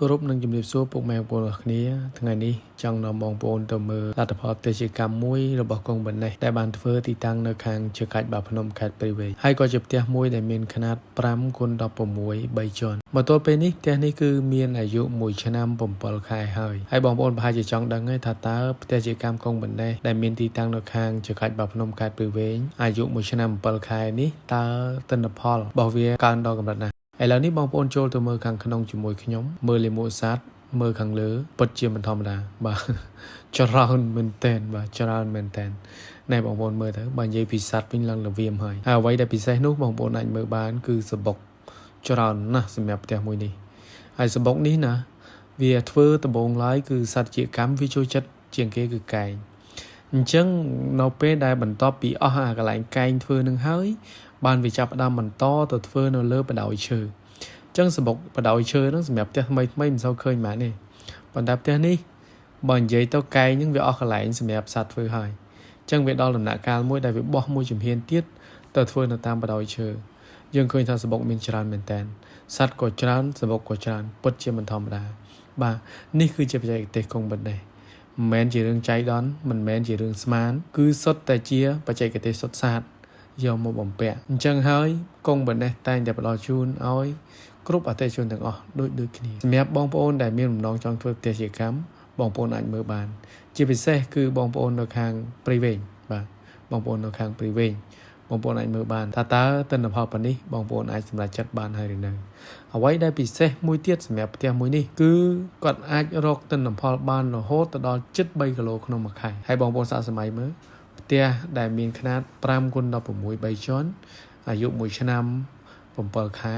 គោរពនឹងជំរាបសួរពុកម៉ែបងប្អូនគ្នាថ្ងៃនេះចង់នាំបងប្អូនទៅមើលលទ្ធផលទេសកម្មមួយរបស់កុងបណ្ណេះដែលបានធ្វើទីតាំងនៅខាងជើងកាច់បាភ្នំខេត្តព្រៃវែងហើយក៏ជាផ្ទះមួយដែលមានຂະຫນាត5x16 3ជាន់មកទល់ពេលនេះផ្ទះនេះគឺមានអាយុ1ឆ្នាំ7ខែហើយបងប្អូនប្រហែលជាចង់ដឹងហើយថាតើផ្ទះជាកម្មកុងបណ្ណេះដែលមានទីតាំងនៅខាងជើងកាច់បាភ្នំខេត្តព្រៃវែងអាយុ1ឆ្នាំ7ខែនេះតើទិន្នផលរបស់វាកើនដល់កម្រិតណាឥឡូវនេះបងប្អូនចូលទៅមើលខាងក្នុងជាមួយខ្ញុំមើលលាមកសัตว์មើលខាងលើពិតជាមិនធម្មតាបាទច្រើនមែនតែនបាទច្រើនមែនតែនណែបងប្អូនមើលទៅបើនិយាយពីសัตว์វិញឡើងល្វាមហើយអ្វីដែលពិសេសនោះបងប្អូនអាចមើលបានគឺសបុកច្រើនណាស់សម្រាប់ផ្ទះមួយនេះហើយសបុកនេះណាវាធ្វើដំបងឡើយគឺសត្វជាកម្មវាចូលចិត្តជាងគេគឺកែងអញ្ចឹងនៅពេលដែលបន្ទាប់ពីអស់អាកន្លែងកែងធ្វើនឹងហើយបានវាចាប់ផ្ដើមបន្តទៅធ្វើនៅលើបដ ாய் ឈើអញ្ចឹងសបុកបដ ாய் ឈើហ្នឹងសម្រាប់ផ្ទះថ្មីមិនសូវឃើញម៉ានេះប៉ុន្តែផ្ទះនេះបើនិយាយទៅកែងហ្នឹងវាអស់កន្លែងសម្រាប់សត្វធ្វើហើយអញ្ចឹងវាដល់ដំណាក់កាលមួយដែលវាបោះមួយជំហានទៀតទៅធ្វើនៅតាមបដ ாய் ឈើយើងឃើញថាសបុកមានច្រើនមែនតើសត្វក៏ច្រើនសបុកក៏ច្រើនពិតជាមិនធម្មតាបាទនេះគឺជាបច្ចេកទេសកុងបណ្ណេះមិនមែនជារឿងចៃដន្យមិនមែនជារឿងស្មានគឺសុទ្ធតែជាបច្ចេកទេសសុទ្ធសាធយកមកបំពាក់អញ្ចឹងហើយកុងបណ្ណេះតែងតែផ្ដល់ជូនឲ្យគ្រប់អតិថិជនទាំងអស់ដូចគ្នាសម្រាប់បងប្អូនដែលមានបំណងចង់ធ្វើផ្ទះជាកម្មបងប្អូនអាចមើលបានជាពិសេសគឺបងប្អូននៅខាងព្រៃវែងបាទបងប្អូននៅខាងព្រៃវែងបងប្អូនអាចមើលបានថាតើទិន្នផលប៉ុណ្នេះបងប្អូនអាចសម្រេចចិត្តបានហើយឬនៅអ្វីដែលពិសេសមួយទៀតសម្រាប់ផ្ទះមួយនេះគឺគាត់អាចរកទិន្នផលបានរហូតទៅដល់ជិត3គីឡូក្នុងមួយខែហើយបងប្អូនសាកសម័យមើលផ្ទះដែលមានຂະຫນាត5x16 3ជាន់អាយុ1ឆ្នាំ7ខែ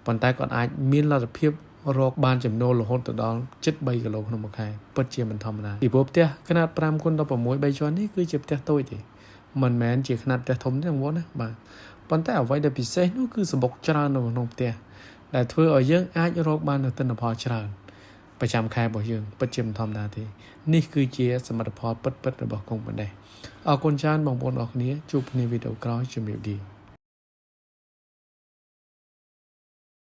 ប៉ុន្តែគាត់អាចមានលទ្ធភាពរកបានចំណូលរហូតទៅដល់ជិត3គីឡូក្នុងមួយខែពិតជាមិនធម្មតាពីព្រោះផ្ទះຂະຫນាត5x16 3ជាន់នេះគឺជាផ្ទះតូចទេមិនមែនជាຂະຫນាតផ្ទះធំទេបងប្អូនណាបាទប៉ុន្តែអ្វីដែលពិសេសនោះគឺសបុកច្រើននៅក្នុងផ្ទះដែលធ្វើឲ្យយើងអាចរកបាននូវទិន្នផលច្រើនប្រចាំខែរបស់យើងពិតជាមិនធម្មតាទេនេះគឺជាសមិទ្ធផលពិតៗរបស់កុងបណ្ណេះអរគុណច្រើនបងប្អូនអរគ្នាជួបគ្នាវីដេអូក្រោយជំរាបលា